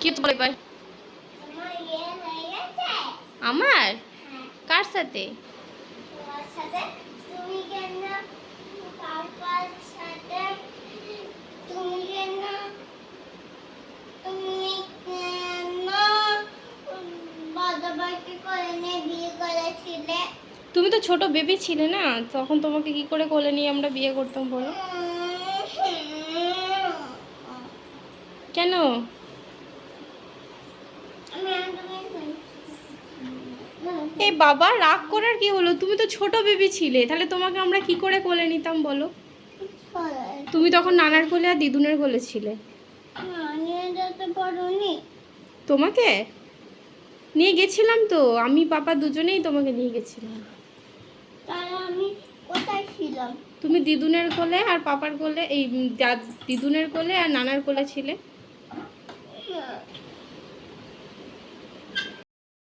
কি বলে ভাই? আমার কার সাথে? তুমি তো ছোট বেবি ছিলে না, তখন তোমাকে কি করে কোলে নিয়ে আমরা বিয়ে করতাম বলো? কেন? এই বাবা, রাগ করার কি হলো? তুমি তো ছোট বেবি ছিলে, তাহলে তোমাকে আমরা কি করে কোলে নিতাম বলো? তুমি তখন নানার কোলে আর দিদুনের কোলে ছিলে। তোমাকে নিয়ে গেছিলাম তো, আমি পাপা দুজনেই তোমাকে নিয়ে গেছিলাম। আমি কোথায় ছিলাম? তুমি দিদুনের কোলে আর পাপার কোলে, এই দিদুনের কোলে আর নানার কোলে ছিলে।